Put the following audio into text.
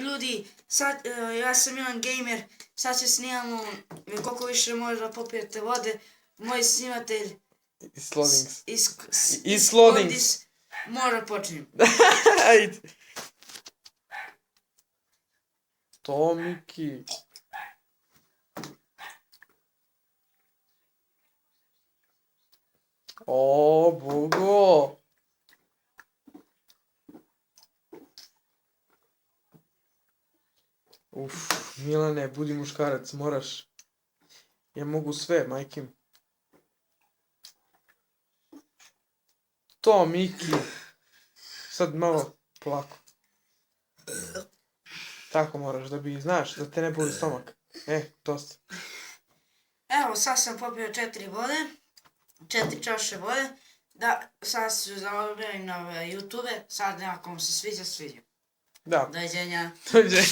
ljudi, sad, ja sam Milan Gamer, sad će snimamo koliko više možda popijete vode. Moj snimatelj Slodings. Mora počinjem. Ajde. To, Miki. O, Bogo. Milane, budi muškarac, moraš. Ja mogu sve, majkim. To, Miki. Sad malo polako. Tako moraš, da bi, znaš, da te ne boli stomak. Dosta. Evo, sad sam popio 4 vode. 4 čaše vode. Da, sad ću zaobravim na YouTube. Sad, ako vam se sviđa, sviđa. Da. Doviđenja. Doviđenja.